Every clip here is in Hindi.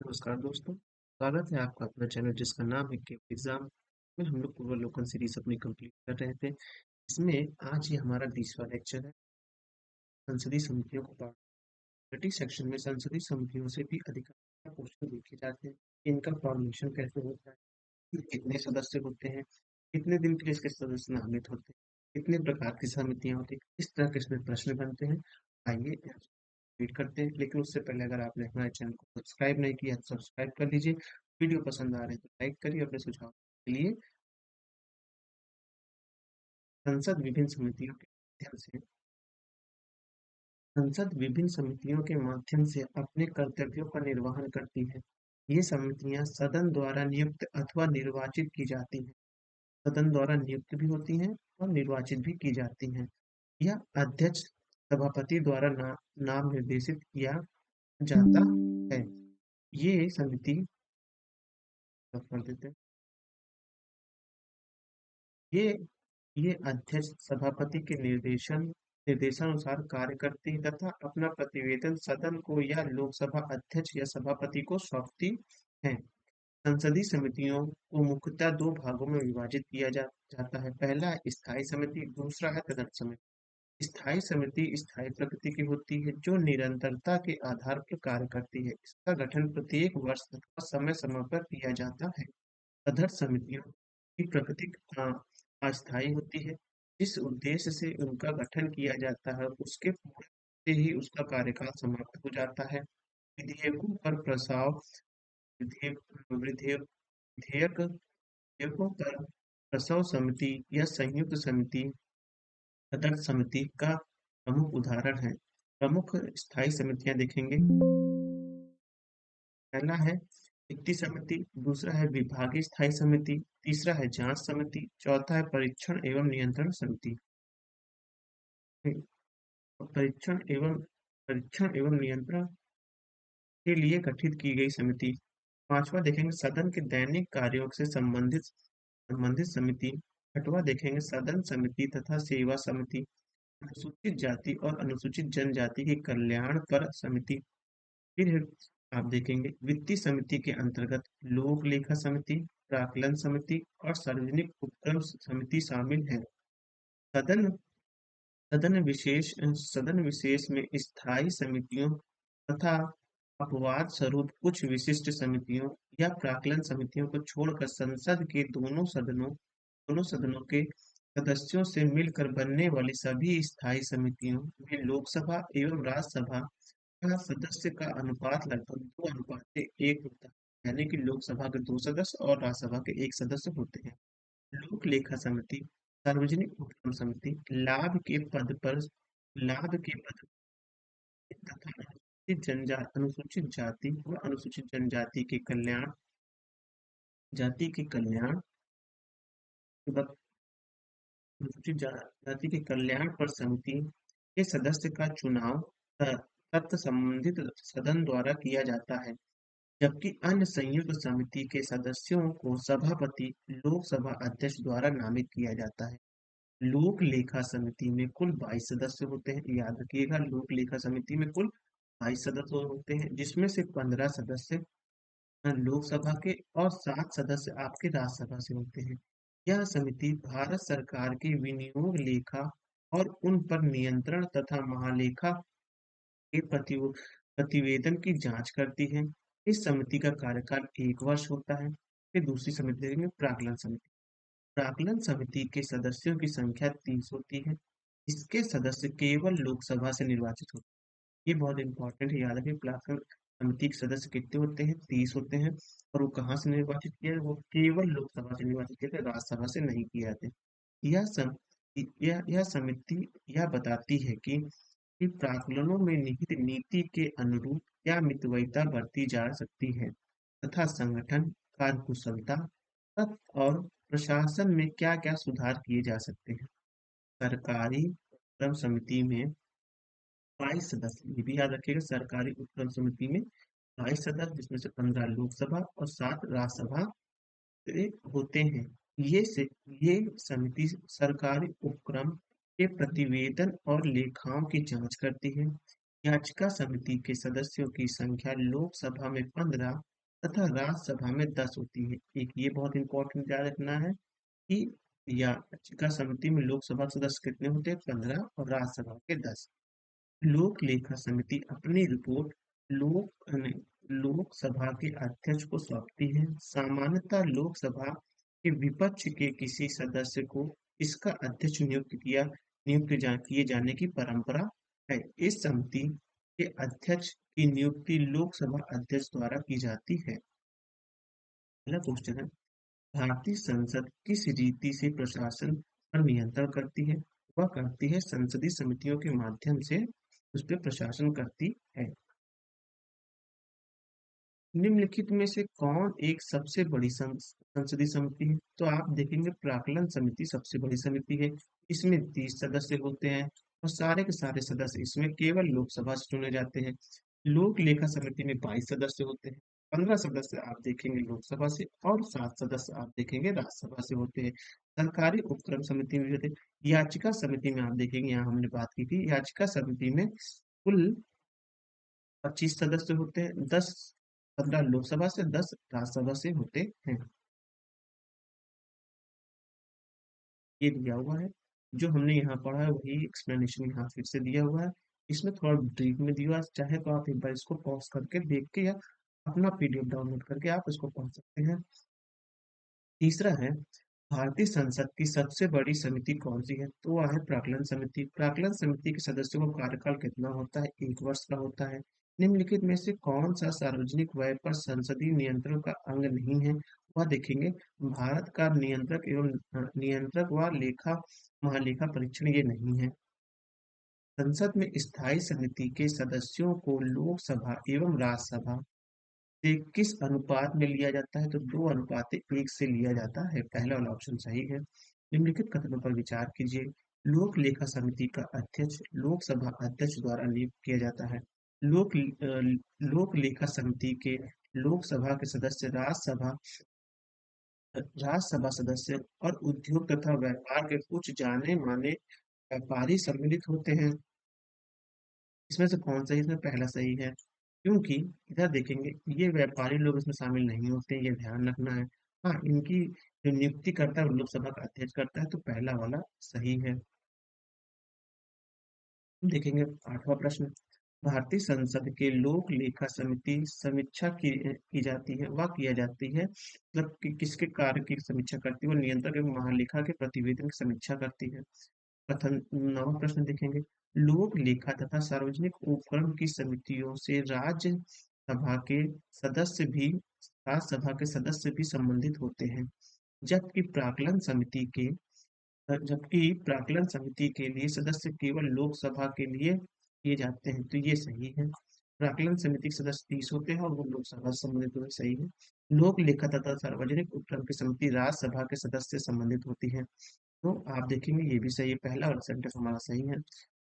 नमस्कार दोस्तों, स्वागत है आपका अपना चैनल जिसका नाम है केप एग्जाम में हम लोग पूर्वावलोकन सीरीज अपनी कंप्लीट कर रहे थे। इसमें आज ये हमारा 20वां लेक्चर है। संसदीय समितियों को पॉलिटी सेक्शन में संसदीय समितियों से भी अधिकांश क्वेश्चन देखे जाते हैं। इनका फॉर्मेशन कैसे होता है, ये कितने सदस्य होते हैं, कितने दिन के लिए इसके सदस्य नामित होते हैं, कितने प्रकार की समितियां होती हैं, इस तरह के इसमें प्रश्न बनते हैं। आइए रीड करते हैं, लेकिन उससे पहले अगर आपने हमारे चैनल को सब्सक्राइब नहीं किया तो सब्सक्राइब कर लीजिए। वीडियो पसंद आ रहे हैं तो लाइक करिए। अपने सुझाव के लिए संसद विभिन्न समितियों के माध्यम से संसद विभिन्न समितियों के माध्यम से अपने कर्तव्यों का निर्वहन करती है। ये समितियां सदन द्वारा नियुक्त अथवा निर्वाचित की जाती हैं। सदन द्वारा नियुक्त भी होती हैं और निर्वाचित भी की जाती हैं। यह अध्यक्ष सभापति द्वारा नाम निर्देशित किया जाता है। ये समिति कर देते हैं। ये ये अध्यक्ष सभापति के निर्देशानुसार कार्य करती है तथा अपना प्रतिवेदन सदन को या लोकसभा अध्यक्ष या सभापति को सौंपती है। संसदीय समितियों को मुख्यतः दो भागों में विभाजित किया जाता है। पहला है स्थायी समिति, दूसरा है तदर्थ समिति। स्थायी समिति स्थायी प्रकृति की होती है जो निरंतरता के आधार पर कार्य करती है। इसका गठन प्रत्येक वर्ष तथा समय समय पर किया जाता है। तदर्थ समितियों की प्रकृति अस्थायी होती है। जिस उद्देश्य से उनका गठन किया जाता है उसके पूरे होते ही उसका कार्यकाल समाप्त हो जाता है। विधेयकों पर प्रस्ताव विधेयक विधेयक विधेयक विधेयकों पर प्रस्ताव समिति या संयुक्त समिति तदर्थ समिति का प्रमुख उदाहरण है। प्रमुख स्थायी समितियां देखेंगे। पहला है वित्तीय समिति, दूसरा है विभागीय स्थायी समिति, तीसरा है जांच समिति, चौथा है परीक्षण एवं नियंत्रण समिति। परीक्षण एवं नियंत्रण के लिए गठित की गई समिति। पांचवा देखेंगे सदन के दैनिक कार्यों से संबंधित समिति। छठवा देखेंगे सदन समिति तथा सेवा समिति। अनुसूचित जाति और अनुसूचित जनजाति के कल्याण पर समिति। फिर आप देखेंगे वित्तीय समिति के अंतर्गत लोक लेखा समिति, प्राक्कलन समिति और सार्वजनिक उपक्रम समिति शामिल है। सदन सदन विशेष में स्थायी समितियों तथा अपवाद स्वरूप कुछ विशिष्ट समितियों या प्राक्कलन समितियों को छोड़कर संसद के दोनों सदनों के सदस्यों से मिलकर बनने वाली सभी स्थायी समितियों में लोकसभा एवं राज्यसभा का सदस्य का अनुपात लगभग 2:1 होता है। यानी कि लोकसभा के 2 सदस्य और राज्यसभा के 1 सदस्य होते हैं। लोक लेखा समिति, सार्वजनिक उपक्रम समिति लाभ के पद तथा अनुसूचित जाति व अनुसूचित जनजाति के कल्याण जाति के कल्याण अनुसूचित जाति के कल्याण पर समिति के सदस्य का चुनाव तत्त संबंधित सदन द्वारा किया जाता है। जबकि अन्य संयुक्त समिति के सदस्यों को सभापति लोकसभा अध्यक्ष द्वारा नामित किया जाता है। लोक लेखा समिति में कुल 22 सदस्य होते हैं। याद रखिएगा, लोक लेखा समिति में कुल 22 सदस्य होते हैं, जिसमें से 15 सदस्य लोकसभा के और 7 सदस्य आपके राज्यसभा से होते हैं। यह समिति भारत सरकार के विनियोग लेखा और उन पर नियंत्रण तथा महालेखा के प्रतिवेदन की जांच करती है। इस समिति का कार्यकाल 1 वर्ष होता है। फिर दूसरी समिति देखेंगे प्राक्कलन समिति। प्राक्कलन समिति के सदस्यों की संख्या 30 होती है। इसके सदस्य केवल लोकसभा से निर्वाचित होते हैं। ये बहुत इंपॉर्टेंट है, याद रखिए। प्राक्कलन समिति के सदस्य कितने होते हैं? 30 होते हैं। और वो कहाँ से निर्वाचित किया है? वो केवल लोकसभा से निर्वाचित किए थे, राज्यसभा से नहीं किए जाते। यह सम यह समिति यह बताती है कि प्राक्कलनों में निहित नीति के अनुरूप क्या मितव्ययिता बरती जा सकती है तथा संगठन कार्यकुशलता और प्रशासन में क्या-क्या सुधार किए जा सकते हैं। सरकारी उपक्रम समिति में 22 सदस्य, ये भी याद रखिएगा। सरकारी उपक्रम समिति में 22 सदस्य, जिसमें से 15 लोकसभा और 7 राज्यसभा से होते हैं। ये से ये समिति सरकारी उपक्रम के प्रतिवेदन और लेखाओं की जांच करती है। याचिका समिति के सदस्यों की संख्या लोकसभा में 15 तथा राज्यसभा में 10 होती है। एक ये बहुत इंपॉर्टेंट याद रखना है कि याचिका समिति में लोकसभा सदस्य कितने होते हैं? 15 और राज्यसभा के 10। लोक लेखा समिति अपनी रिपोर्ट लोकसभा के अध्यक्ष को सौंपती है। सामान्यतः लोकसभा के विपक्ष के किसी सदस्य को इसका अध्यक्ष किए जाने की परंपरा है। इस समिति के अध्यक्ष की नियुक्ति लोकसभा अध्यक्ष द्वारा की जाती है। पहला क्वेश्चन है, भारतीय संसद किस रीति से प्रशासन पर नियंत्रण करती है? वह करती है संसदीय समितियों के माध्यम से उस पर प्रशासन करती है। निम्नलिखित में से कौन एक सबसे बड़ी संसदीय समिति है? तो आप देखेंगे प्राक्कलन समिति सबसे बड़ी समिति है। इसमें 30 सदस्य होते हैं और सारे के सारे सदस्य इसमें केवल लोकसभा से चुने जाते हैं। लोक लेखा समिति में 22 सदस्य होते हैं। 15 सदस्य आप देखेंगे लोकसभा से और 7 सदस्य आप देखेंगे राज्यसभा से होते हैं। सरकारी उपक्रम समिति में होते हैं। याचिका समिति में आप देखेंगे, यहाँ हमने बात की थी, याचिका समिति में कुल 25 सदस्य होते हैं। 15 लोकसभा से, 10 राज्यसभा से होते हैं। ये दिया हुआ है, जो हमने यहाँ पढ़ा है वही एक्सप्लेनेशन यहाँ फिर से दिया हुआ है। इसमें थोड़ा ब्रीफ में दिया हुआ है, चाहे तो आप एक बार इसको पॉज करके देख के या अपना पीडीएफ डाउनलोड करके आप इसको पढ़ सकते हैं। तीसरा है, भारतीय संसद की सबसे बड़ी समिति कौन सी है? तो वह है प्राक्कलन समिति। प्राक्कलन समिति के सदस्यों का कार्यकाल कितना होता है? 1 वर्ष का होता है। निम्नलिखित में से कौन सा सार्वजनिक व्यय पर संसदीय नियंत्रण का अंग नहीं है? वह देखेंगे, भारत का नियंत्रक व लेखा महालेखा परीक्षण ये नहीं है। संसद में स्थायी समिति के सदस्यों को लोकसभा एवं राज्यसभा से किस अनुपात में लिया जाता है? तो 2:1 से लिया जाता है। पहला वाला ऑप्शन सही है। निम्नलिखित कथनों पर विचार कीजिए। लोक लेखा समिति का अध्यक्ष लोकसभा अध्यक्ष द्वारा नियुक्त किया जाता है। लोक लेखा समिति के लोकसभा के सदस्य राज्यसभा सदस्य और उद्योग तथा व्यापार के कुछ जाने माने व्यापारी सम्मिलित होते हैं। इसमें से कौन सही? इसमें पहला सही है, क्योंकि इधर देखेंगे ये व्यापारी लोग इसमें शामिल नहीं होते हैं, ये ध्यान रखना है। हाँ, इनकी जो नियुक्ति करता है वो लोकसभा का अध्यक्ष करता है, तो पहला वाला सही है। देखेंगे 8वां प्रश्न, भारतीय संसद के लोक लेखा समिति समीक्षा की जाती है, वह किया जाती है मतलब कि किसके कार्य की समीक्षा करती है? वो नियंत्रक एवं महालेखा के प्रतिवेदन की समीक्षा करती है। कथन 9वां प्रश्न देखेंगे, लोक लेखा तथा सार्वजनिक उपक्रम की समितियों से राज्यसभा के सदस्य भी संबंधित होते हैं। जबकि प्राक्कलन समिति के जबकि प्राक्कलन समिति के लिए सदस्य केवल लोकसभा के लिए किए जाते हैं, तो ये सही है। प्राक्कलन समिति के सदस्य 30 होते हैं और वो लोकसभा से संबंधित होते हैं, सही है। लोक लेखा तथा सार्वजनिक उपक्रम की समिति राज्यसभा के सदस्य से संबंधित होती है, तो आप देखेंगे ये भी सही है, पहला और सेंटेंस हमारा सही है।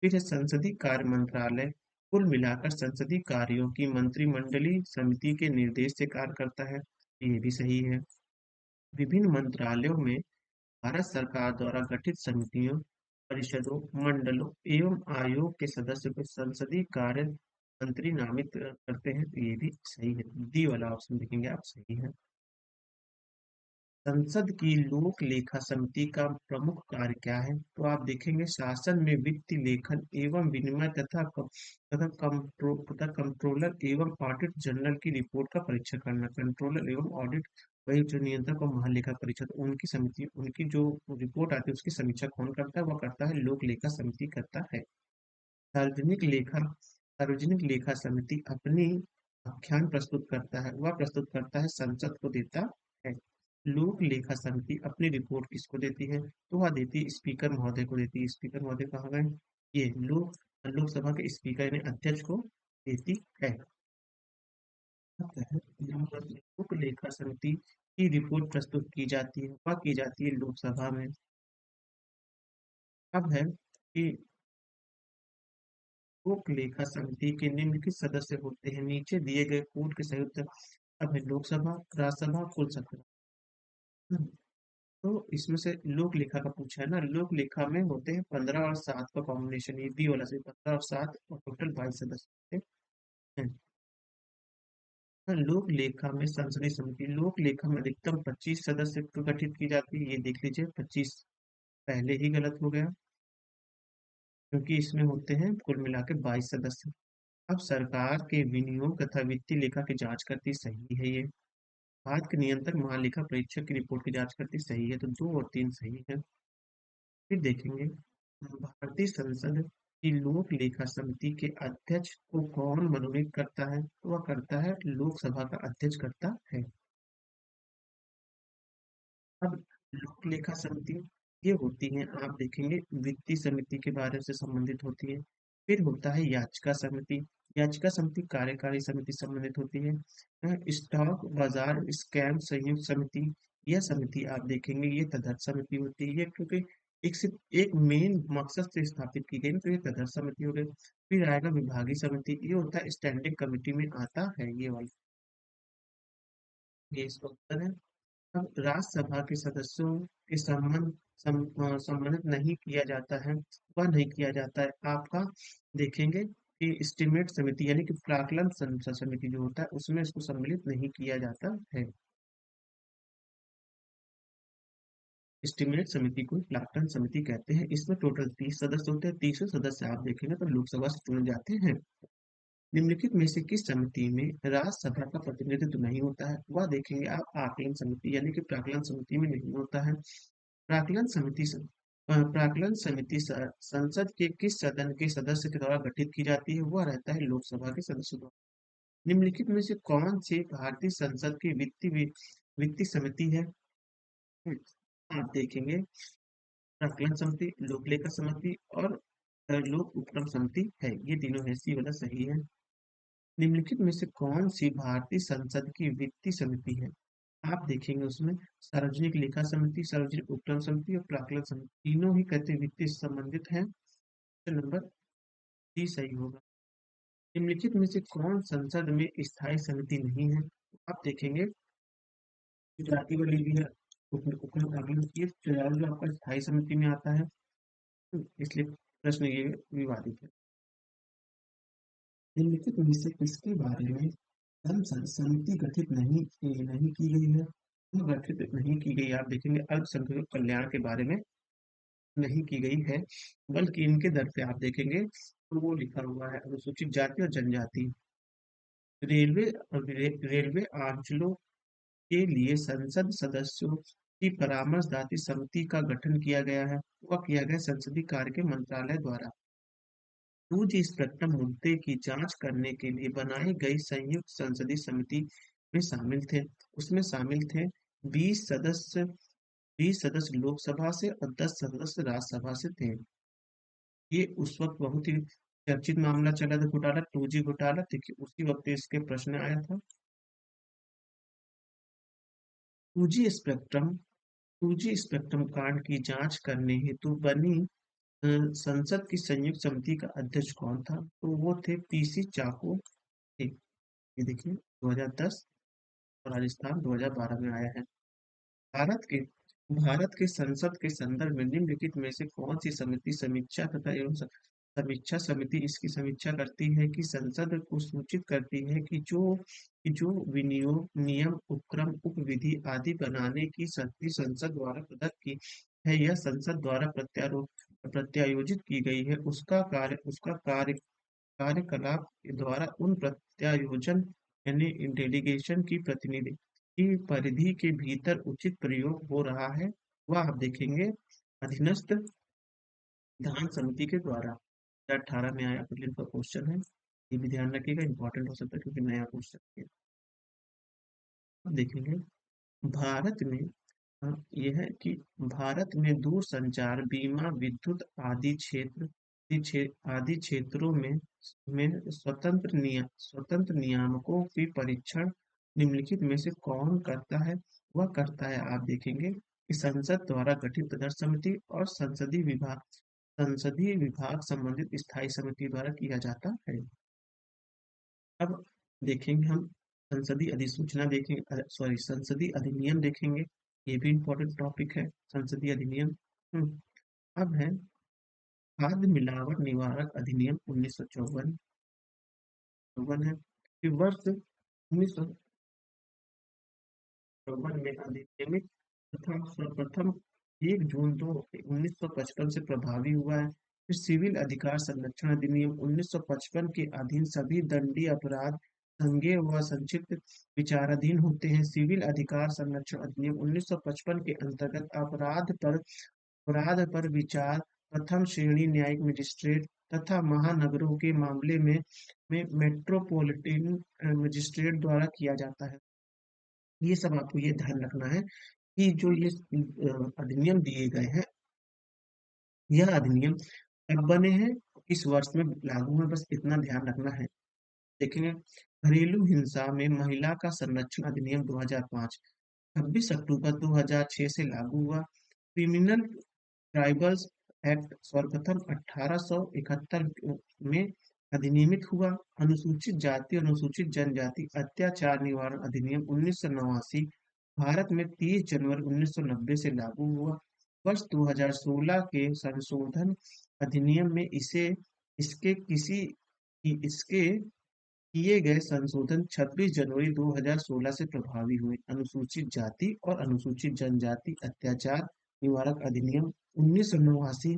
फिर है संसदीय कार्य मंत्रालय कुल मिलाकर संसदीय कार्यों की मंत्रिमंडलीय समिति के निर्देश से कार्य करता है, ये भी सही है। विभिन्न मंत्रालयों में भारत सरकार द्वारा गठित समितियों, परिषदों, मंडलों एवं आयोग के सदस्यों को संसदीय कार्य मंत्री नामित करते हैं, तो ये भी सही है। डी वाला ऑप्शन देखेंगे आप, सही है। संसद की लोक लेखा समिति का प्रमुख कार्य क्या है? तो आप देखेंगे शासन में वित्तीय लेखन एवं विनिमय तथा कंट्रोलर एवं ऑडिट जनरल की रिपोर्ट का परीक्षण करना। कंट्रोलर एवं ऑडिट वही जो नियंत्रक और महालेखा परीक्षक उनकी समिति, उनकी जो रिपोर्ट आती है उसकी समीक्षा कौन करता है? वह करता है लोक लेखा समिति करता है। सार्वजनिक लेखा सार्वजनिक लेखा समिति अपनी आख्यान प्रस्तुत करता है, वह प्रस्तुत करता है संसद को देता है। लोक लेखा समिति अपनी रिपोर्ट किसको देती है? तो वह देती है स्पीकर महोदय को देती है। स्पीकर महोदय कहाँ गए? ये लोकसभा के स्पीकर यानी अध्यक्ष को देती है। लोक लेखा समिति की रिपोर्ट प्रस्तुत की जाती है, वह की जाती है लोकसभा में। अब है कि लोक लेखा समिति के निम्नलिखित सदस्य होते हैं, नीचे दिए गए कोड के संयुक्त। अब है लोकसभा, राज्यसभा, कुल सत्ता। तो इसमें से लोक लेखा का पूछा है ना, लोक लेखा में होते हैं 15 और 7 का कॉम्बिनेशन, ये बी वाला से 15 और 7 और टोटल 22 सदस्य होते हैं। हाँ, लोक लेखा में संसदीय समिति, लोक लेखा में अधिकतम 25 सदस्य को गठित की जाती है, ये देख लीजिए 25 पहले ही गलत हो गया, क्योंकि इसमें होते हैं कुल मिला के 22 सदस्य। अब सरकार के विनियोग तथा वित्तीय लेखा की जांच करती, सही है ये। खाद्य के नियंत्रक महालेखा परीक्षक की रिपोर्ट की जांच करती, सही है, तो 2 और 3 सही है। फिर देखेंगे भारतीय संसद की लोक लेखा समिति के अध्यक्ष को कौन मनोनीत करता है, तो वह करता है लोकसभा का अध्यक्ष करता है। अब लोक लेखा समिति ये होती है, आप देखेंगे वित्तीय समिति के बारे से संबंधित होती है। फिर होता है याचिका समिति, याचिका समिति कार्यकारी समिति संबंधित होती है। स्टॉक बाजार स्कैम संयुक्त समिति, यह समिति आप देखेंगे ये तदर्थ समिति होती है, क्योंकि एक सिर्फ एक मेन मकसद से स्थापित की गई ना, तो ये तदर्थ समिति हो गई। फिर आएगा विभागीय समिति, ये होता है स्टैंडिंग कमेटी में आता है ये वाली, ये इसका उत्तर है। अब राज्यसभा के सदस्यों के सम्मानित नहीं किया जाता है, वह नहीं किया जाता है आपका, देखेंगे कि एस्टीमेट समिति यानी कि प्राक्कलन समिति जो होता है उसमें इसको सम्मिलित नहीं किया जाता है। एस्टीमेट समिति को प्राक्कलन समिति कहते हैं, इसमें टोटल 30 सदस्य होते हैं, 30 सदस्य आप देखेंगे तो लोकसभा से चुने जाते हैं। निम्नलिखित में से किस समिति में राज्यसभा का प्रतिनिधित्व नहीं होता है, वह देखेंगे आप आकलन समिति यानी कि प्राक्कलन समिति में नहीं होता है। प्राक्कलन समिति संसद के किस सदन के सदस्य के द्वारा गठित की जाती है, वह रहता है लोकसभा के सदस्य द्वारा। निम्नलिखित में से कौन से भारतीय संसद की वित्तीय समिति है? हम्म, आप देखेंगे प्राक्कलन समिति, लोक लेखा समिति और लोक उपक्रम समिति है, ये तीनों है, सी वाला सही है। निम्नलिखित में से कौन सी भारतीय संसद की वित्तीय समिति है? आप देखेंगे उसमें सार्वजनिक लेखा समिति, सार्वजनिक उपक्रम समिति और प्राक्कलन समिति, तीनों ही कहते हैं वित्तीय से संबंधित है, तो नंबर डी सही होगा। निम्नलिखित में से कौन संसद में स्थायी समिति नहीं है? तो आप देखेंगे जाति वाली भी है, उपक्रम प्राक्कलन ये चुनाव जो आपका स्थायी समिति में आता है, इसलिए प्रश्न ये विवादित है। निम्नलिखित में से किसके बारे में संसद समिति गठित नहीं की गई है? तो गठित नहीं की गई, आप देखेंगे अल्पसंख्यक कल्याण के बारे में नहीं की गई है, बल्कि इनके दर पे आप देखेंगे तो वो लिखा हुआ है अनुसूचित जाति और जनजाति। रेलवे रेलवे अंचलों के लिए संसद सदस्यों की परामर्शदात्री समिति का गठन किया गया है, वह किया गया संसदीय कार्य के मंत्रालय द्वारा। 2G स्पेक्ट्रम मुद्दे की जांच करने के लिए बनाई गई संयुक्त संसदीय समिति में शामिल थे, उसमें शामिल थे 20 सदस्य, 20 सदस्य लोकसभा से और 10 सदस्य राज्यसभा से थे। ये उस वक्त बहुत ही चर्चित मामला चला था, घोटाला 2G घोटाला, देखिए उसी वक्त इसके प्रश्न आया था। 2G स्पेक्ट्रम 2G स्पेक्ट्रम कांड की जांच करने हेतु बनी संसद की संयुक्त समिति का अध्यक्ष कौन था, तो वो थे पीसी चाको थे। ये देखिए 2010 और राजस्थान 2012 में आया है। भारत के भारत के संसद के संदर्भ में निम्नलिखित में से कौन सी समिति समीक्षा तथा एवं समीक्षा समिति इसकी समीक्षा करती है कि संसद को सूचित करती है कि जो विनियोग नियम उपक्रम उपविधि आदि बनाने की शक्ति संसद द्वारा प्रदत्त की है, यह संसद द्वारा प्रत्यायोजित की गई है, उसका कार्यकलाप के द्वारा उन प्रत्यायोजन यानी डेलीगेशन की प्रतिनिधि की परिधि के भीतर उचित प्रयोग हो रहा है, वह आप देखेंगे अधीनस्थ विधान समिति के द्वारा। 2018 में आया प्रीलिम का क्वेश्चन है, ये भी ध्यान रखिएगा, इंपॉर्टेंट हो सकता है क्योंकि नया क्वेश्चन है। अब देखेंगे भारत में यह है कि भारत में दूरसंचार बीमा विद्युत आदि क्षेत्रों में स्वतंत्र नियामकों की परीक्षण निम्नलिखित में से कौन करता है, वह करता है, आप देखेंगे कि संसद द्वारा गठित तदर्थ समिति और संसदीय विभाग संबंधित स्थायी समिति द्वारा किया जाता है। अब देखेंगे हम संसदीय अधिसूचना देखेंगे, सॉरी संसदीय अधिनियम देखेंगे। ये भी इम्पोर्टेंट टॉपिक है, संसदीय अधिनियम। अब है खाद्य मिलावट निवारक अधिनियम 1954 है कि वर्ष 1954 में अधिनियमित तथा सर्वप्रथम 1 जून 1955 से प्रभावी हुआ है। फिर सिविल अधिकार संरक्षण अधिनियम 1955 के अधीन सभी दंडीय अपराध संज्ञेय व संक्षिप्त विचाराधीन होते हैं। सिविल अधिकार संरक्षण अधिनियम 1955 के अंतर्गत अपराध पर विचार प्रथम श्रेणी न्यायिक मजिस्ट्रेट तथा महानगरों के मामले में मेट्रोपॉलिटन मजिस्ट्रेट द्वारा किया जाता है। ये सब आपको ये ध्यान रखना है कि जो ये अधिनियम दिए गए हैं, यह अधिनियम कब बने हैं, इस वर्ष में लागू है, बस इतना ध्यान रखना है। देखेंगे, घरेलू हिंसा में महिला का संरक्षण अधिनियम 2005 26 अक्टूबर 2006 से लागू हुआ। क्रिमिनल ट्राइबल्स एक्ट सर्वप्रथम 1871 में अधिनियमित हुआ। अनुसूचित जाति और अनुसूचित जनजाति अत्याचार निवारण अधिनियम 1989 भारत में 30 जनवरी 1990 से लागू हुआ। वर्ष 2016 के संशोधन अधिनियम में इसके किए गए संशोधन 26 जनवरी 2016 से प्रभावी हुए। अनुसूचित जाति और अनुसूचित जनजाति अत्याचार निवारक अधिनियम 1989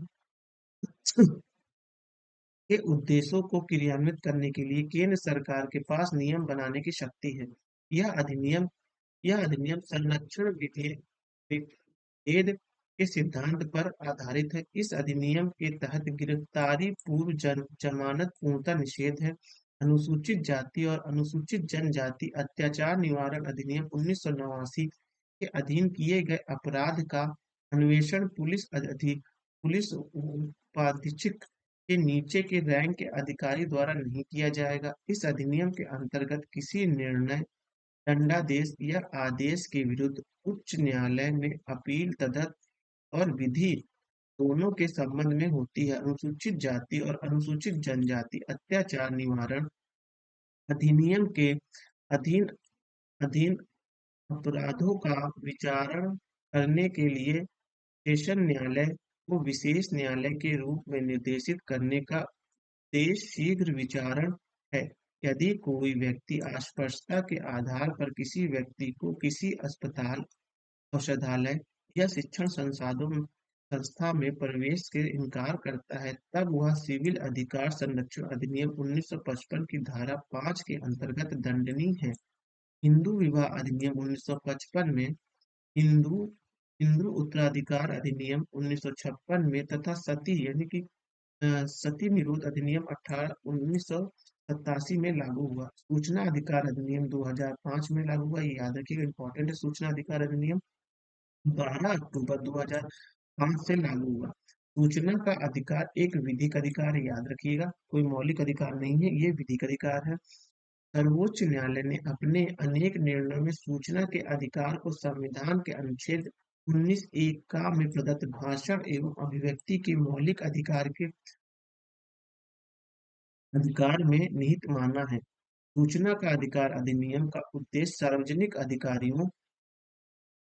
के उद्देश्यों को क्रियान्वित करने के लिए केंद्र सरकार के पास नियम बनाने की शक्ति है। यह अधिनियम संरक्षण भेद के सिद्धांत पर आधारित है। इस अधिनियम के तहत गिरफ्तारी पूर्व जमानत पूर्णतः निषेध है। अनुसूचित जाति और अनुसूचित जनजाति अत्याचार निवारण अधिनियम 1989 के अधीन किए गए अपराध का अन्वेषण पुलिस उपाधीक्षक के नीचे के रैंक के अधिकारी द्वारा नहीं किया जाएगा। इस अधिनियम के अंतर्गत किसी निर्णय, दंडादेश या आदेश के विरुद्ध उच्च न्यायालय में अपील तदर्थ और विधि दोनों के संबंध में होती है। अनुसूचित जाति और अनुसूचित जनजाति अत्याचार निवारण अधिनियम के अधीन अधीन अपराधों का विचारण करने के लिए सेशन न्यायालय को विशेष न्यायालय के रूप में निर्देशित करने का उद्देश्य शीघ्र विचारण है। यदि कोई व्यक्ति अस्पष्टता के आधार पर किसी व्यक्ति को किसी अस्पताल, औषधालय या शिक्षण संसाधन संस्था में प्रवेश से इनकार करता है, तब वह सिविल अधिकार संरक्षण अधिनियम 1955 की धारा 5 के अंतर्गत दंडनीय है। हिंदू विवाह अधिनियम 1955 में हिंदू हिंदू उत्तराधिकार अधिनियम 1956 में तथा सती यानी कि सती निरोध अधिनियम 1987 में लागू हुआ। सूचना अधिकार अधिनियम 2005 में लागू हुआ। ये याद रखिएगा, इंपॉर्टेंट है। सूचना अधिकार अधिनियम 12 अक्टूबर 2005 से लागू हुआ। सूचना का अधिकार एक विधिक अधिकार है, याद रखिएगा, कोई मौलिक अधिकार नहीं है, ये विधिक अधिकार है। सर्वोच्च न्यायालय ने अपने अनेक निर्णयों में सूचना के अधिकार को संविधान के अनुच्छेद 19(1) का में प्रदत्त भाषण एवं अभिव्यक्ति के मौलिक अधिकार में निहित माना है। सूचना का अधिकार अधिनियम का उद्देश्य सार्वजनिक अधिकारियों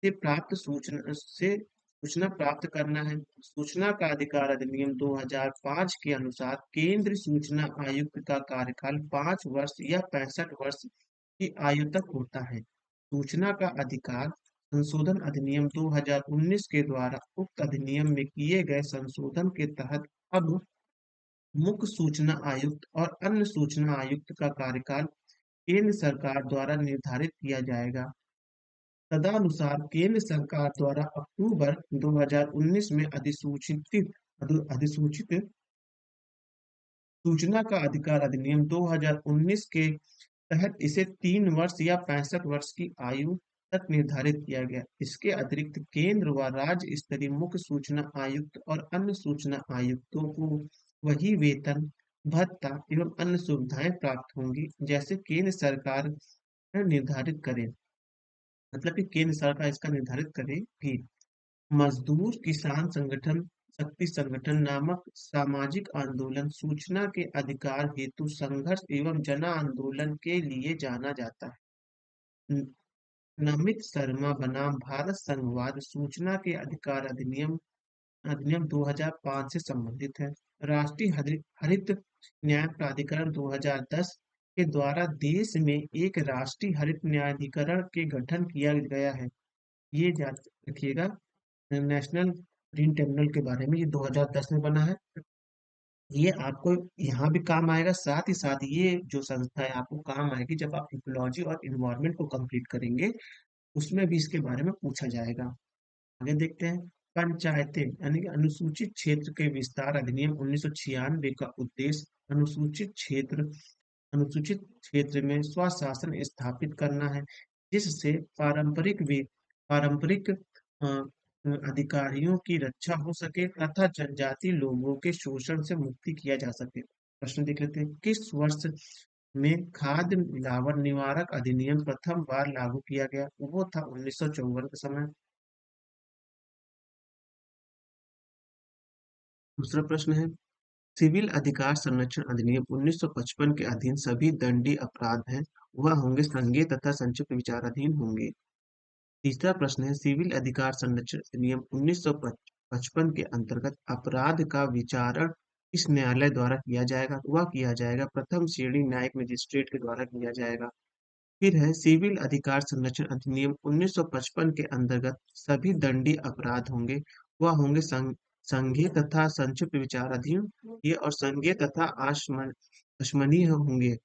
से सूचना प्राप्त करना है। सूचना का अधिकार अधिनियम 2005 के अनुसार केंद्रीय सूचना आयुक्त का कार्यकाल 5 वर्ष या 65 वर्ष की आयु तक होता है। सूचना का अधिकार संशोधन अधिनियम 2019 के द्वारा उक्त अधिनियम में किए गए संशोधन के तहत अब मुख्य सूचना आयुक्त और अन्य सूचना आयुक्त का कार्यकाल केंद्र सरकार द्वारा निर्धारित किया जाएगा। तदनुसार केंद्र सरकार द्वारा अक्टूबर 2019 में अधिसूचित सूचना का अधिकार अधिनियम 2019 के तहत इसे 3 वर्ष या 65 वर्ष की आयु तक निर्धारित किया गया। इसके अतिरिक्त केंद्र व राज्य स्तरीय मुख्य सूचना आयुक्त और अन्य सूचना आयुक्तों को वही वेतन, भत्ता एवं अन्य सुविधाएं प्राप्त होंगी जैसे केंद्र सरकार निर्धारित करे। मतलब कि केंद्र सरकार इसका निर्धारित करेगी। मजदूर किसान संगठन, शक्ति संगठन नामक सामाजिक आंदोलन सूचना के अधिकार हेतु संघर्ष एवं जन आंदोलन के लिए जाना जाता है। नमित शर्मा बनाम भारत संघवाद सूचना के अधिकार अधिनियम 2005 से संबंधित है। राष्ट्रीय हरित हरित न्याय प्राधिकरण 2010 के द्वारा देश में एक राष्ट्रीय हरित न्यायाधिकरण के गठन किया गया है। ये याद रखिएगा, नेशनल ग्रीन ट्रिब्यूनल के बारे में, ये 2010 में बना है। ये आपको यहाँ भी काम आएगा, साथ ही साथ ये जो संस्था है आपको काम आएगी जब आप इकोलॉजी और इन्वायरमेंट को कंप्लीट करेंगे, उसमें भी इसके बारे में पूछा जाएगा। आगे देखते हैं। पंचायतें यानी कि अनुसूचित क्षेत्र के विस्तार अधिनियम 1996 का उद्देश्य अनुसूचित क्षेत्र में स्वशासन स्थापित करना है, जिससे पारंपरिक अधिकारियों की रक्षा हो सके तथा जनजाति लोगों के शोषण से मुक्ति किया जा सके। प्रश्न देख लेते हैं। किस वर्ष में खाद्य मिलावट निवारक अधिनियम प्रथम बार लागू किया गया? वो था 1954 के समय। दूसरा प्रश्न है, सिविल अधिकार संरक्षण अधिनियम 1955 के अधीन सभी दंडनीय अपराध हैं वह होंगे संज्ञेय तथा संक्षिप्त विचाराधीन होंगे। तीसरा प्रश्न है, सिविल अधिकार संरक्षण अधिनियम 1955 के अंतर्गत अपराध का विचारण किस न्यायालय द्वारा किया जाएगा? वह किया जाएगा प्रथम श्रेणी न्यायिक मजिस्ट्रेट के द्वारा किया जाएगा। फिर है, सिविल अधिकार संरक्षण अधिनियम 1955 के अंतर्गत सभी दंडनीय अपराध होंगे वह होंगे संज्ञेय तथा संक्षिप्त विचाराधीन, ये और संज्ञेय तथा अश्मनीय होंगे।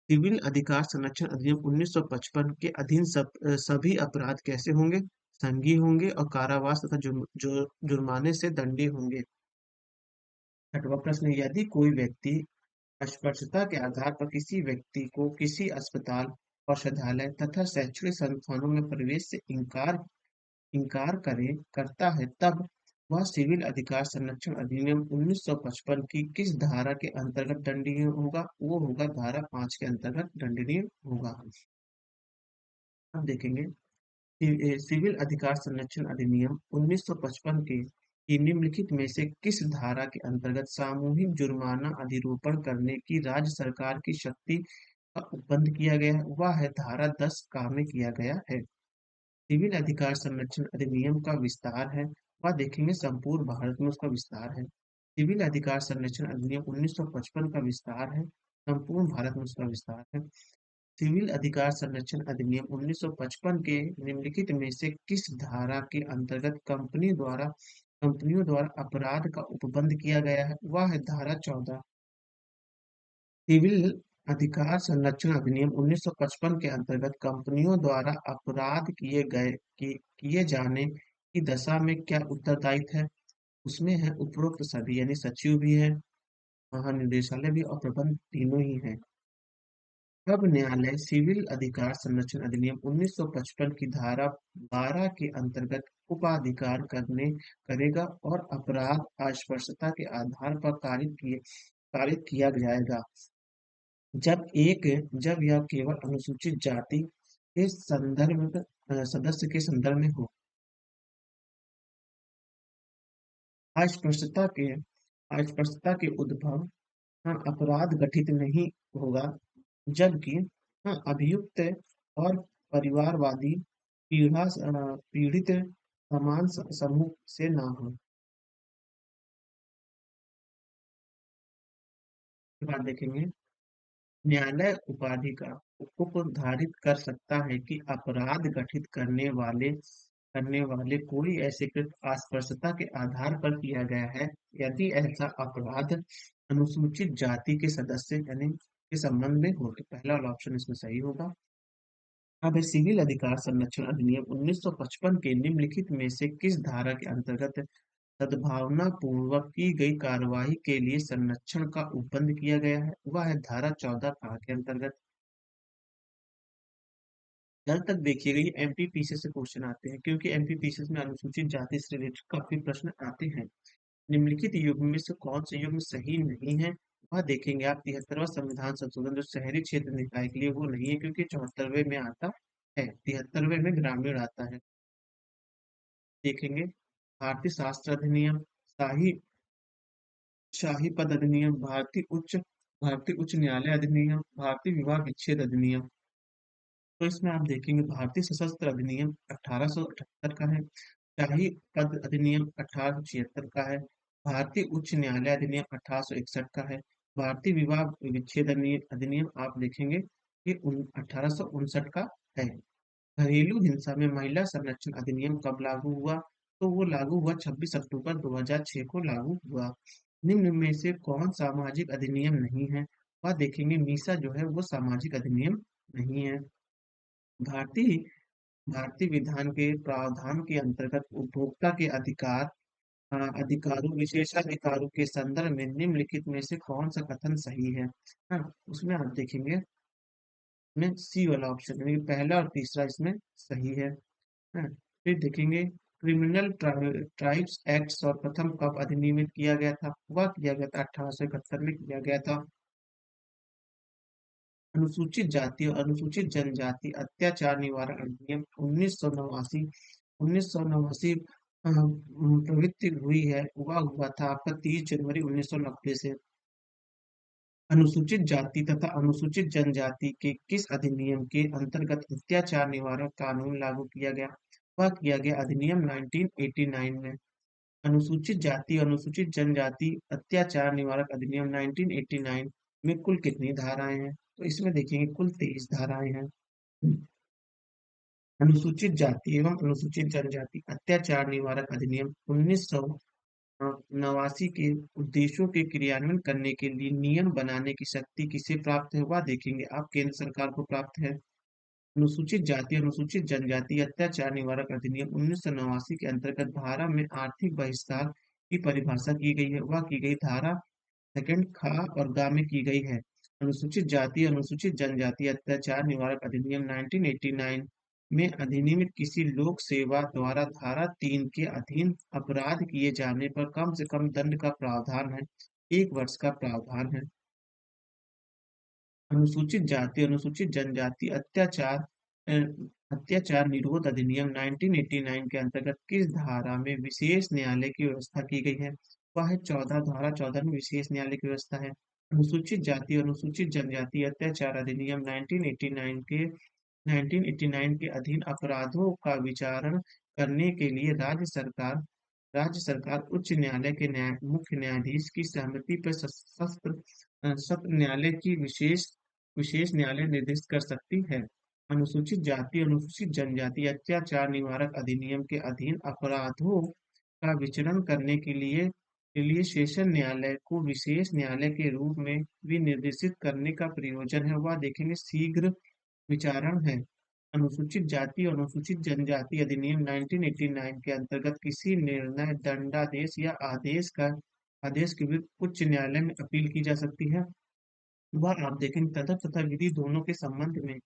सिविल अधिकार संरक्षण अधिनियम 1955 के अधीन सभी अपराध कैसे होंगे? संज्ञेय होंगे और कारावास तथा जुर्माने से दंडनीय होंगे। छठवां प्रश्न, यदि कोई व्यक्ति अस्पृश्यता के आधार पर किसी व्यक्ति को किसी अस्पताल, औषधालय तथा शैक्षणिक संस्थानों में प्रवेश से करता है, तब वह सिविल अधिकार संरक्षण अधिनियम 1955 की किस धारा के अंतर्गत दंडनीय होगा? वो होगा धारा 5 के अंतर्गत दंडनीय होगा। अब देखेंगे, सिविल अधिकार संरक्षण अधिनियम 1955 के की निम्नलिखित में से किस धारा के अंतर्गत सामूहिक जुर्माना अधिरोपण करने की राज्य सरकार की शक्ति का उपबंध किया गया है? वह है धारा 10 का में किया गया है। सिविल अधिकार संरक्षण अधिनियम का विस्तार है, वह देखेंगे संपूर्ण भारत में उसका विस्तार है। सिविल अधिकार संरक्षण अधिनियम 1955 का विस्तार है, संपूर्ण भारत में उसका विस्तार है। सिविल अधिकार संरक्षण अधिनियम 1955 के निम्नलिखित में से किस धारा के अंतर्गत कंपनियों द्वारा अपराध का उपबंध किया गया है? वह है धारा 14। सिविल अधिकार संरक्षण अधिनियम 1955 के अंतर्गत कंपनियों द्वारा अपराध किए जाने की दशा में क्या उत्तरदायित्व है? उसमें है उपरोक्त सभी, यानी सचिव भी है, महानिदेशालय भी और प्रबंध तीनों ही है। अब न्यायालय सिविल अधिकार संरक्षण अधिनियम 1955 की धारा 12 के अंतर्गत उपाधिकार करेगा और अपराध अस्पृश्यता के आधार पर कारित किया जाएगा जब यह केवल अनुसूचित जाति के सदस्य के संदर्भ में हो। अस्पृश्यता के उद्भव, हाँ, अपराध गठित नहीं होगा, जबकि हाँ, अभियुक्त और परिवारवादी पीड़ित समान समूह से ना हो। के बाद देखेंगे, न्यायालय उपाधि का उपधारित कर सकता है कि अपराध गठित करने वाले कोई ऐसे कृत अस्पृश्यता के आधार पर किया गया है यदि ऐसा अपराध अनुसूचित जाति के सदस्य यानी के संबंध में हो, तो पहला वाला ऑप्शन इसमें सही होगा। अब है, सिविल अधिकार संरक्षण अधिनियम 1955 के निम्नलिखित में से किस धारा के अंतर्गत सद्भावना पूर्वक की गई कार्यवाही के लिए संरक्षण का उपबंध किया गया है? वह है धारा 14 का के अंतर्गत। जहाँ तक देखिएगा, ये एमपीपीसी से क्वेश्चन आते हैं क्योंकि एमपीपीसी में अनुसूचित जाति से रिलेटेड काफी प्रश्न आते हैं। निम्नलिखित युग्म में से कौन से युग्म सही नहीं है? वह देखेंगे आप, 73वां संविधान संशोधन जो शहरी क्षेत्र निकाय के लिए वो नहीं है क्योंकि 74वें में आता है, 73वें में ग्रामीण आता है। देखेंगे, भारतीय शास्त्र अधिनियम, शाही शाही पद अधिनियम, भारतीय उच्च न्यायालय अधिनियम, भारतीय विवाह विच्छेद अधिनियम। तो इसमें आप देखेंगे भारतीय सशस्त्र अधिनियम 1878 का है, शाही पद अधिनियम 1876 का है, भारतीय उच्च न्यायालय अधिनियम 1861 का है, भारतीय विवाह विच्छेद अधिनियम आप देखेंगे ये 1859 का है। घरेलू हिंसा में महिला संरक्षण अधिनियम कब लागू हुआ? तो वो लागू हुआ 26 अक्टूबर 2006 को लागू हुआ। निम्न में से कौन सामाजिक अधिनियम नहीं है? वह देखेंगे मीसा जो है वो सामाजिक अधिनियम नहीं है। भारतीय भारतीय विधान के प्रावधान के अंतर्गत उपभोक्ता के अधिकारों विशेषाधिकारों के संदर्भ में निम्नलिखित में से कौन सा कथन सही है? उसमें आप देखेंगे में सी वाला ऑप्शन यानी कि पहला और तीसरा इसमें सही है। हाँ, फिर देखेंगे क्रिमिनल ट्राइब्स एक्ट सर्वप्रथम कब अधिनियमित किया गया था? वह किया गया था 1871 में किया गया था। अनुसूचित जाति और अनुसूचित जनजाति अत्याचार निवारण अधिनियम 1989 1989 प्रवृत्ति हुई है वह हुआ था आपका 30 जनवरी 1990 से। अनुसूचित जाति तथा अनुसूचित जनजाति के किस अधिनियम के अंतर्गत अत्याचार निवारण कानून लागू किया गया? वह किया गया अधिनियम 1989 में। अनुसूचित जाति और अनुसूचित जनजाति अत्याचार निवारक अधिनियम 1989 में कुल कितनी धाराएं हैं? तो इसमें देखेंगे कुल 23 धाराएं हैं। अनुसूचित जाति एवं अनुसूचित जनजाति अत्याचार निवारक अधिनियम 1989 के उद्देश्यों के क्रियान्वयन करने के लिए नियम बनाने की शक्ति किसे प्राप्त है? वह देखेंगे आप केंद्र सरकार को प्राप्त है। अनुसूचित जाति अनुसूचित जनजाति अत्याचार निवारक अधिनियम 1989 के अंतर्गत धारा में आर्थिक बहिष्कार की परिभाषा की गई है वह की गई धारा सेकंड खा और गा में की गई है। अनुसूचित जाति अनुसूचित जनजाति अत्याचार निवारक अधिनियम 1989 में अधिनियमित किसी लोक सेवा द्वारा धारा 3 के अधीन अपराध किए जाने पर कम से कम दंड का प्रावधान है, 1 वर्ष का प्रावधान है। अनुसूचित जाति अनुसूचित जनजाति अत्याचार निरोध अधिनियम 1989 के अंतर्गत किस धारा में विशेष न्यायालय की व्यवस्था की गई है? वह है 14 धारा 14 में विशेष न्यायालय की व्यवस्था है। अनुसूचित जाति अनुसूचित जनजाति अत्याचार अधिनियम 1989 के अधीन अपराधों का विचारण करने के लिए राज्य सरकार उच्च न्यायालय के मुख्य न्यायाधीश की सहमति पर सत्र न्यायालय की विशेष विशेष न्यायालय निर्दिष्ट कर सकती है। अनुसूचित जाति अनुसूचित जनजाति अत्याचार निवारक अधिनियम के अधीन अपराधों का विचरण करने के लिए सेशन न्यायालय को विशेष न्यायालय के रूप में विनिर्देशित करने का प्रयोजन है वह देखेंगे शीघ्र विचारण है। अनुसूचित जाति और अनुसूचित जनजाति अधिनियम 1989 के अंतर्गत किसी निर्णय दंडादेश या आदेश के विरुद्ध उच्च न्यायालय में अपील की जा सकती है वह आप देखेंगे तदर्थ तथा विधि दोनों के संबंध में।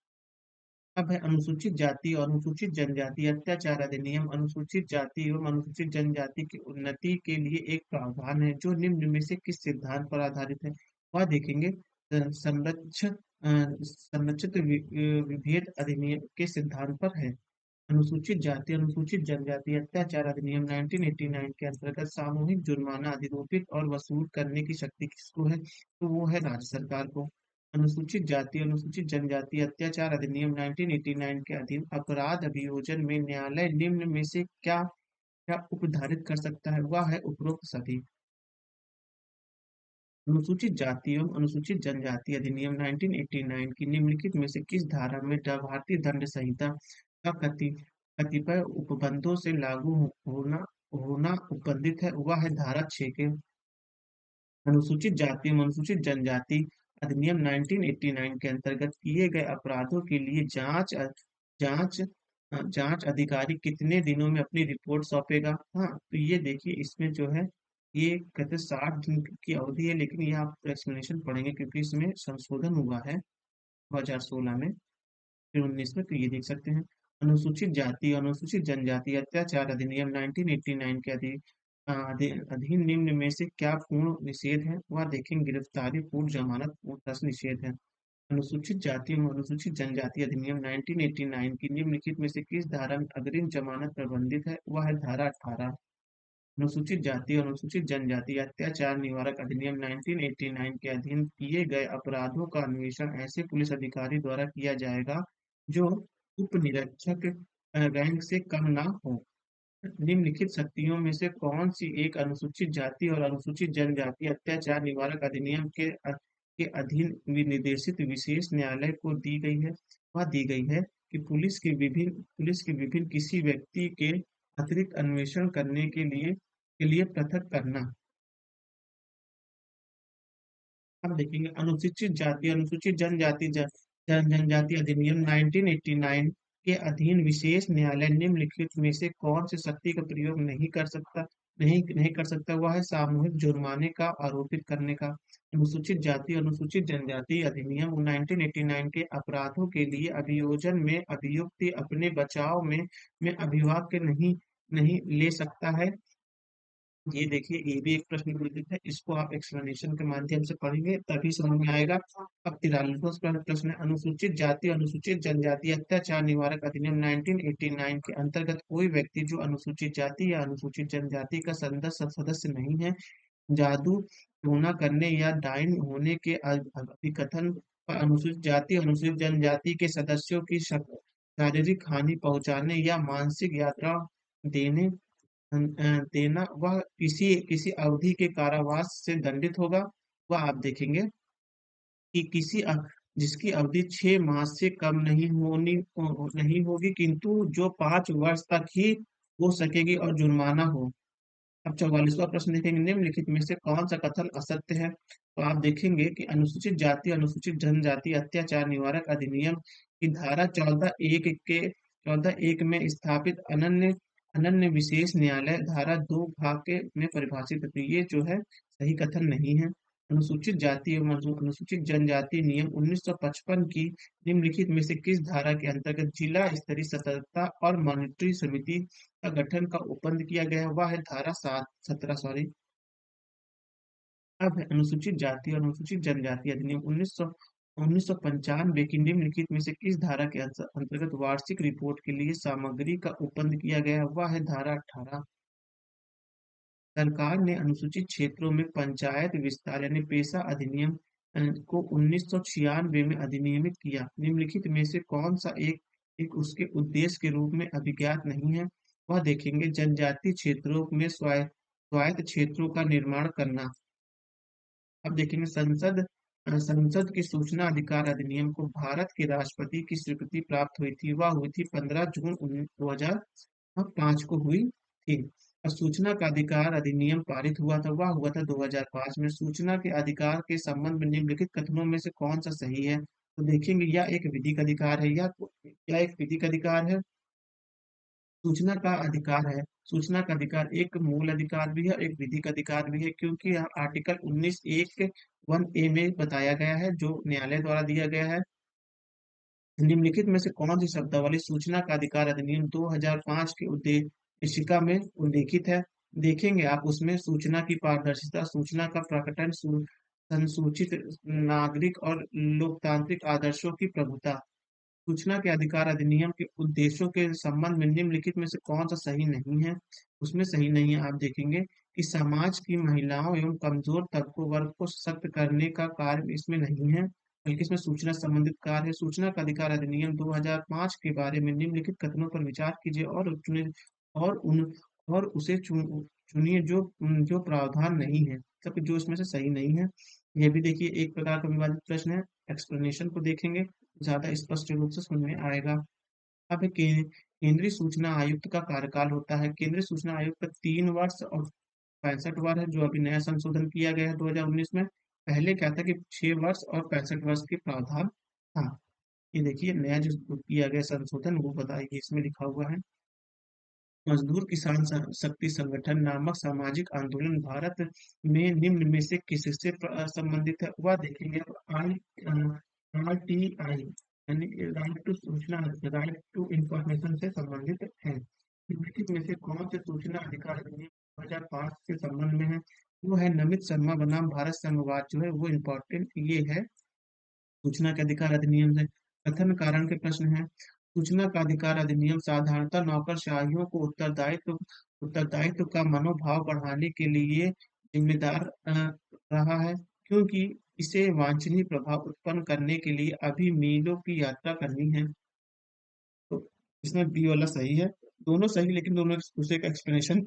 अब है अनुसूचित जाति और अनुसूचित जनजाति अत्याचार अधिनियम अनुसूचित जाति एवं अनुसूचित जनजाति की उन्नति के लिए एक प्रावधान है जो निम्न में से किस सिद्धांत पर आधारित है? वह देखेंगे संरक्षित विभेद अधिनियम के सिद्धांत पर है। अनुसूचित जाति अनुसूचित जनजाति अत्याचार अधिनियम 1989 के अंतर्गत सामूहिक जुर्माना अधिरोपित और वसूल करने की शक्ति किसको है? तो वो है राज्य सरकार को। अनुसूचित जाति अनुसूचित जनजाति अत्याचार अधिनियम 1989 के अधीन अपराध अभियोजन में न्यायालय निम्न में से क्या क्या उपधारित कर सकता है? वह है उपरोक्त सभी। अनुसूचित जाति एवं अनुसूचित जनजाति अधिनियम 1989 की निम्नलिखित में से किस धारा में भारतीय दंड संहिता का कतिपय उपबंधों से लागू होना होना उपबंधित है वह है धारा 6 के। अनुसूचित जाति एवं अनुसूचित जनजाति अधिनियम 1989 के अंतर्गत किए गए अपराधों के लिए जांच जांच अधिकारी कितने दिनों में अपनी रिपोर्ट सौंपेगा? हाँ, तो ये देखिए इसमें जो है ये कहते 60 दिन की अवधि है लेकिन ये आप एक्सप्लेनेशन पढ़ेंगे क्योंकि इसमें संशोधन हुआ है 2016 में फिर 19 में तो ये देख सकते हैं। अनुसूचित जाति और अनुसूचित जनजाति अत्याचार अधिनियम 1989 के अधीन निम्न में से क्या पूर्ण निषेध है? वह देखेंगे गिरफ्तारी पूर्व जमानत पूर्णतः निषेध है। अनुसूचित जाति एवं अनुसूचित जनजाति अधिनियम 1989 की निम्नलिखित में से किस धारा में अग्रिम जमानत प्रतिबंधित है? वह है धारा 18। अनुसूचित जाति और अनुसूचित जनजाति अत्याचार निवारक अधिनियम 1989 के अधीन किए गए अपराधों का अन्वेषण ऐसे पुलिस अधिकारी द्वारा किया जाएगा जो उप निरीक्षक रैंक से कम ना हो। निम्नलिखित शक्तियों में से कौन सी एक अनुसूचित जाति और अनुसूचित जनजाति अत्याचार निवारक अधिनियम के अधीन निर्देशित विशेष न्यायालय को दी गई है? वह दी गई है कि पुलिस के विभिन्न किसी व्यक्ति के अतिरिक्त अन्वेषण करने के लिए पृथक करना। अब देखेंगे अनुसूचित जाति अनुसूचित जनजाति अधिनियम 1989 के अधीन विशेष न्यायालय निम्नलिखित में से कौन से शक्ति का प्रयोग नहीं कर सकता। वह है सामूहिक जुर्माने का आरोपित करने का। अनुसूचित जाति अनुसूचित जनजाति अधिनियम 1989 के अपराधों के लिए अभियोजन में अभियुक्त अपने बचाव में अभिभावक के नहीं नहीं ले सकता है। ये देखिए ये भी एक प्रश्न पूछित है, इसको आप एक्सप्लेनेशन के माध्यम से पढ़ेंगे तभी समझ में आएगा। अब 43वां प्रश्न है, अनुसूचित जाति अनुसूचित जनजाति अत्याचार निवारक अधिनियम 1989 के अंतर्गत कोई व्यक्ति जो अनुसूचित जाति या अनुसूचित जनजाति का सदस्य नहीं है, जादू टोना करने या डायन होने के अभिकथन पर अनुसूचित जाति अनुसूचित जनजाति के सदस्यों की शारीरिक हानि पहुंचाने या मानसिक यात्रा देने देना, वह किसी किसी अवधि के कारावास से दंडित होगा। वह आप देखेंगे कि जिसकी अवधि 6 माह से कम नहीं होगी, किंतु जो 5 वर्ष तक ही हो सकेगी और जुर्माना हो। अब 44वां प्रश्न देखेंगे, निम्नलिखित में से कौन सा कथन असत्य है? तो आप देखेंगे कि अनुसूचित जाति अनुसूचित जनजाति अत्याचार निवारक अधिनियम की धारा 14(1) में स्थापित अनन्य अनन्य विशेष न्यायालय धारा 2 भाग के में परिभाषित है। तो ये जो है सही कथन नहीं है। अनुसूचित जाति एवं अनुसूचित जनजाति नियम 1955 की निम्नलिखित में से किस धारा के अंतर्गत जिला स्तरीय सतर्कता और मॉनिटरी समिति का गठन का उपबंध किया गया है? वह है धारा 17 सॉरी। अब है अनुसूचित जाति और अनुसूचित जनजाति अधिनियम 1995 की निम्नलिखित में से किस धारा के अंतर्गत वार्षिक रिपोर्ट के लिए सामग्री का उपबंध किया गया है? वह है धारा 18। सरकार ने अनुसूचित क्षेत्रों में पंचायत विस्तार यानी पेशा अधिनियम को 1996 में अधिनियमित किया। निम्नलिखित में से कौन सा एक उसके उद्देश्य के रूप में अभिज्ञात नहीं है? वह देखेंगे जनजातीय क्षेत्रों में स्वायत्त क्षेत्रों का निर्माण करना। अब देखेंगे संसद की सूचना अधिकार अधिनियम को भारत के राष्ट्रपति की स्वीकृति प्राप्त हुई थी। वह हुई थी 15 जून 2005 को हुई थी। और सूचना का अधिकार अधिनियम पारित हुआ था, वह हुआ था 2005 में। सूचना के अधिकार के संबंध में निम्नलिखित कथनों में से कौन सा सही है? तो देखेंगे यह एक विधिक अधिकार है या एक विधिक अधिकार है। सूचना का अधिकार है। सूचना का अधिकार एक मूल अधिकार भी है, एक विधिक अधिकार भी है, क्योंकि यह आर्टिकल 19(1)(a) में बताया गया है, जो न्यायालय द्वारा दिया गया है। निम्नलिखित में से कौन सी शब्दावली सूचना का अधिकार अधिनियम 2005 के उद्देशिका में उल्लेखित है? देखेंगे आप उसमें सूचना की पारदर्शिता, सूचना का प्रकटन, संसूचित नागरिक और लोकतांत्रिक आदर्शों की प्रभुता। सूचना के अधिकार अधिनियम के उद्देश्यों के संबंध में निम्नलिखित में से कौन सा सही नहीं है? उसमें सही नहीं है, आप देखेंगे कि समाज की महिलाओं एवं कमजोर तबकों वर्ग को सशक्त करने का कार्य इसमें नहीं है, बल्कि इसमें सूचना संबंधित कार्य है। सूचना का अधिकार अधिनियम 2005 के बारे में निम्नलिखित कथनों पर विचार कीजिए और चुने और उन और उसे चुनिए जो जो प्रावधान नहीं है, तब जो इसमें से सही नहीं है। यह भी देखिए एक प्रकार का विवादित प्रश्न है। एक्सप्लेनेशन को देखेंगे ज्यादा स्पष्ट रूप से समझ में आएगा। अब केंद्रीय सूचना आयुक्त का कार्यकाल होता है। केंद्रीय सूचना आयुक्त का 3 वर्ष और 65 वर्ष है, जो अभी नया संशोधन किया गया है 2019 में। पहले क्या था कि 6 वर्ष और 65 वर्ष के प्रावधान था। ये देखिए नया जो किया गया संशोधन वो बताइए, इसमें लिखा हुआ है मजदूर किसान शक्ति संगठन नामक सामाजिक आंदोलन भारत में निम्न में से किससे संबंधित है? वह देखेंगे RTI यानी राइट टू सूचना राइट टू इंफॉर्मेशन से संबंधित है। निम्नलिखित में से कौन से सूचना अधिकार अधिनियम 2005 के संबंध में है? वो है नमित शर्मा बनाम भारत संघवाद, जो है वो इम्पोर्टेंट ये है सूचना के अधिकार अधिनियम से। कथन कारण के प्रश्न है। सूचना का अधिकार अधिनियम साधारणतः नौकरशाहियों को उत्तरदायित्व का मनोभाव बढ़ाने के लिए जिम्मेदार रहा है, क्योंकि इसे वांछनीय प्रभाव उत्पन्न करने के लिए अभी मीलों की यात्रा करनी है। इसमें बी वाला सही है। दोनों सही, लेकिन दोनों एक दूसरे का एक्सप्लेनेशन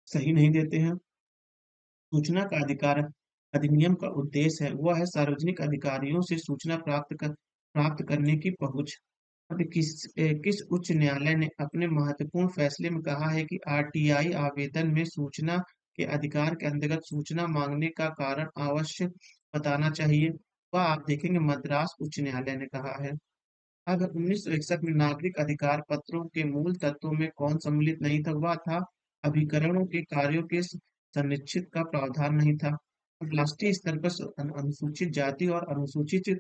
सही नहीं देते हैं। सूचना का अधिकार अधिनियम का उद्देश्य है वह है सार्वजनिक अधिकारियों से सूचना प्राप्त करने की पहुंच। अब किस उच्च न्यायालय ने अपने महत्वपूर्ण फैसले में कहा है कि आरटीआई आवेदन में सूचना के अधिकार के अंतर्गत सूचना मांगने का कारण अवश्य बताना चाहिए? वह आप देखेंगे मद्रास उच्च न्यायालय ने कहा है। अब 1961 में नागरिक अधिकार पत्रों के मूल तत्वों में कौन सम्मिलित नहीं था? वह था अभिकरणों के कार्यों के संरक्षित का प्रावधान नहीं था। अब राष्ट्रीय स्तर पर अनुसूचित जाति और अनुसूचित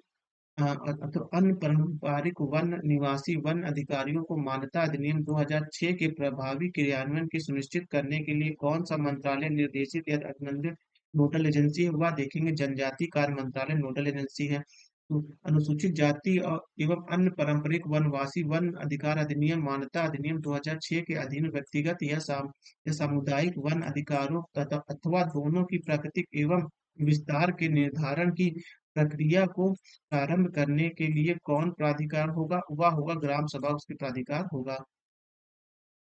तो अन्य पारंपरिक वन निवासी वन अधिकारियों को मान्यता अधिनियम 2006 के प्रभावी क्रियान्वयन की सुनिश्चित करने के लिए कौन सा मंत्रालय निर्देशित या अभिनंदित नोडल एजेंसी है? वह देखेंगे जनजाति कार्य मंत्रालय नोडल एजेंसी है। तो अनुसूचित जाति और एवं अन्य पारंपरिक वनवासी वन अधिकार अधिनियम मान्यता अधिनियम 2006 के अधीन व्यक्तिगत या सामुदायिक वन अधिकारों तथा अथवा दोनों की प्राकृतिक एवं विस्तार के निर्धारण की प्रक्रिया को प्रारंभ करने के लिए कौन प्राधिकार होगा? वह होगा ग्राम सभा, उसके प्राधिकार होगा।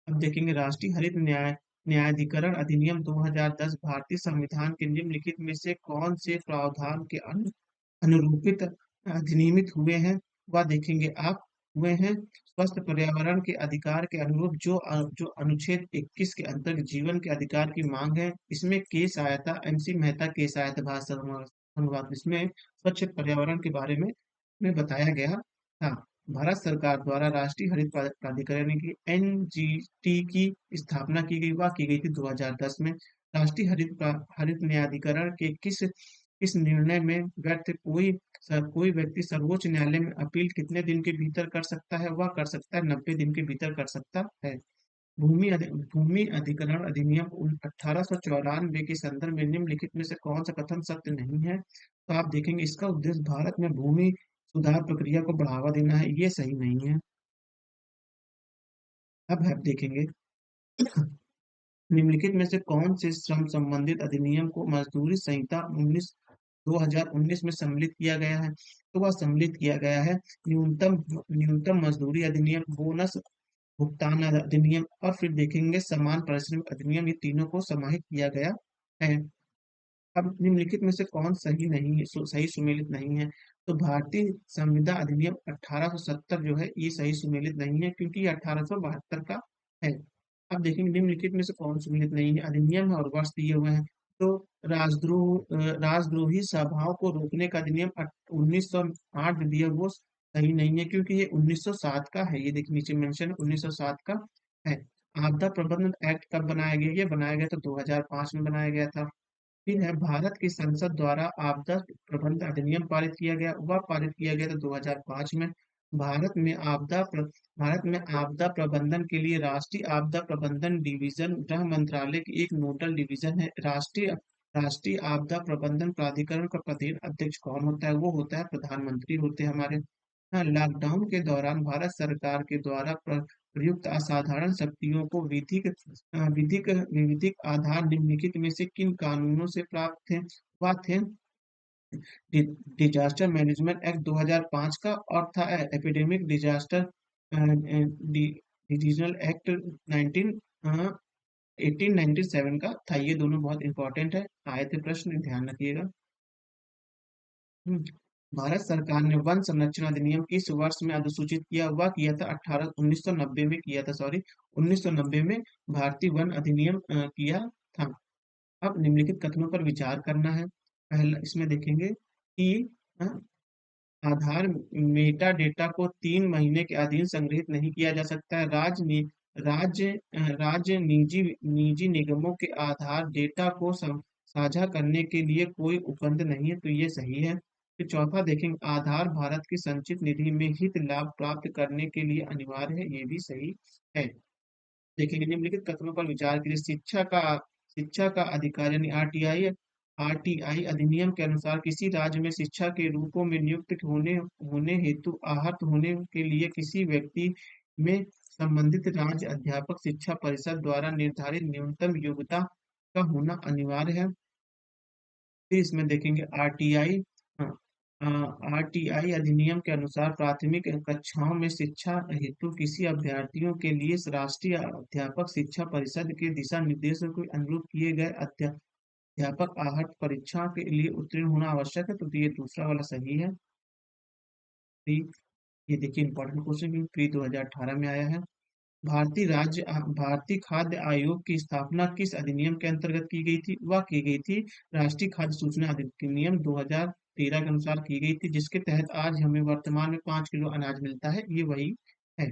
अब देखेंगे राष्ट्रीय हरित न्यायाधिकरण अधिनियम 2010 भारतीय संविधान के निम्नलिखित में से कौन से प्रावधान के अनुरूपित अधिनियमित हुए हैं? वह देखेंगे आप हुए हैं स्वस्थ पर्यावरण के अधिकार के अनुरूप जो अनुच्छेद 21 के अंतर्गत जीवन के अधिकार की मांग है। इसमें के सहायता एमसी मेहता के सहायता भाषा अनुवाद इसमें स्वच्छ पर्यावरण के बारे में बताया गया था। भारत सरकार द्वारा राष्ट्रीय हरित प्राधिकरण की एनजीटी की स्थापना की गई, वह की गई थी 2010 में। राष्ट्रीय हरित न्यायाधिकरण के किस निर्णय में कोई व्यक्ति सर्वोच्च न्यायालय में अपील कितने दिन के भीतर कर सकता है? वह कर सकता है 90 दिन के भीतर कर सकता है। भूमि अधिग्रहण अधिनियम 1894 के संदर्भ में निम्नलिखित में से कौन सा कथन सत्य नहीं है? तो आप देखेंगे इसका उद्देश्य भारत में भूमि सुधार प्रक्रिया को बढ़ावा देना है, ये सही नहीं है। अब आप देखेंगे निम्नलिखित में से कौन से श्रम संबंधित अधिनियम को मजदूरी संहिता 2019 में सम्मिलित किया गया है? तो वह सम्मिलित किया गया है न्यूनतम मजदूरी अधिनियम, बोनस भुगतान अधिनियम और फिर देखेंगे समान परिश्रम अधिनियम, ये तीनों को समाहित किया गया है। अब निम्नलिखित में से कौन सही नहीं है, सही सुमेलित नहीं है? तो भारतीय संविदा अधिनियम 1870 जो है ये सही सुमेलित नहीं है, क्योंकि ये 1872 का है। अब देखेंगे निम्नलिखित में से कौन सुमेलित नहीं है? अधिनियम है और वर्ष दिए हुए हैं। तो राजद्रोही सभाओं को रोकने का अधिनियम 1908 जो दिया वो सही नहीं है, क्योंकि ये 1907 का है। ये देखिए नीचे मेंशन 1907 का है। आपदा प्रबंधन एक्ट कब बनाया गया? ये बनाया गया था 2005 में बनाया गया था। फिर है भारत की संसद द्वारा आपदा प्रबंधन अधिनियम पारित किया गया, वह पारित किया गया था 2005 में। भारत में आपदा प्र, भारत में आपदा प्रबंधन के लिए राष्ट्रीय आपदा प्रबंधन डिवीजन गृह मंत्रालय की एक नोडल डिवीजन है। राष्ट्रीय आपदा प्रबंधन प्राधिकरण का प्रधान अध्यक्ष कौन होता है? वो होता है प्रधानमंत्री होते हैं हमारे। हाँ, लॉकडाउन के दौरान भारत सरकार के द्वारा प्रयुक्त असाधारण शक्तियों को विधिक आधार निम्नलिखित में से किन कानूनों से प्राप्त थे? वह थे डिजास्टर मैनेजमेंट एक्ट 2005 का, और था एपिडेमिक डिजास्टर रीजनल एक्ट 19 1897 का था। ये दोनों बहुत इंपॉर्टेंट है, आए थे प्रश्न, ध्यान रखिएगा। हम्म, भारत सरकार ने वन संरक्षण अधिनियम किस वर्ष में अधिसूचित किया? हुआ किया था 1990 में किया था, सॉरी 1990 में भारतीय वन अधिनियम किया था। अब निम्नलिखित कथनों पर विचार करना है। पहला इसमें देखेंगे कि अ, आधार मेटा डेटा को 3 महीने के अधीन संग्रहित नहीं किया जा सकता है। राज्य निजी निगमों के आधार डेटा को साझा करने के लिए कोई उपबंध नहीं है, तो ये सही है। फिर चौथा देखेंगे आधार भारत की संचित निधि में हित लाभ प्राप्त करने के लिए अनिवार्य है, ये भी सही है। देखेंगे निम्नलिखित कथनों पर विचार कीजिए। शिक्षा का अधिकार यानी आरटीआई अधिनियम के अनुसार किसी राज्य में शिक्षा के रूपों में नियुक्त होने हेतु आहत होने के लिए किसी व्यक्ति में संबंधित राज्य अध्यापक शिक्षा परिषद द्वारा निर्धारित न्यूनतम योग्यता का होना अनिवार्य है। फिर इसमें देखेंगे आरटीआई आरटीआई अधिनियम के अनुसार प्राथमिक कक्षाओं में शिक्षा हेतु किसी अभ्यर्थियों के लिए राष्ट्रीय अध्यापक शिक्षा परिषद के दिशा निर्देशों के अनुरूप किए गए अध्यापक आहट परीक्षा के लिए उत्तीर्ण होना आवश्यक है। तो ये दूसरा वाला सही है। प्री ये देखिए इंपॉर्टेंट क्वेश्चन प्री 2018 में आया है। भारतीय खाद्य आयोग की स्थापना किस अधिनियम के अंतर्गत की गई थी? वह की गई थी राष्ट्रीय खाद्य सूचना अधिनियम 2013 के अनुसार की गई थी, जिसके तहत आज हमें वर्तमान में 5 किलो अनाज मिलता है। ये वही है।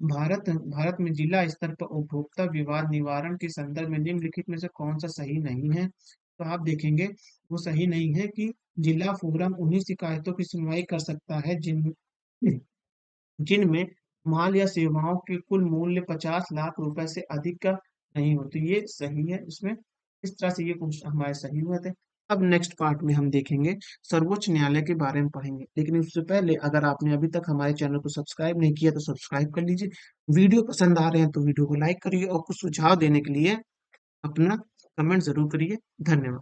भारत भारत में जिला स्तर पर उपभोक्ता विवाद निवारण के संदर्भ में निम्नलिखित में से कौन सा सही नहीं है? तो आप देखेंगे वो सही नहीं है कि जिला फोरम उन्हीं शिकायतों की सुनवाई कर सकता है जिनमें माल या सेवाओं के कुल मूल्य 50 लाख रुपए से अधिक का नहीं हो। तो ये सही है इसमें। इस तरह से ये क्वेश्चन हमारे सही हुए थे। अब नेक्स्ट पार्ट में हम देखेंगे सर्वोच्च न्यायालय के बारे में पढ़ेंगे, लेकिन उससे पहले अगर आपने अभी तक हमारे चैनल को सब्सक्राइब नहीं किया तो सब्सक्राइब कर लीजिए। वीडियो पसंद आ रहे हैं तो वीडियो को लाइक करिए और कुछ सुझाव देने के लिए अपना कमेंट जरूर करिए। धन्यवाद।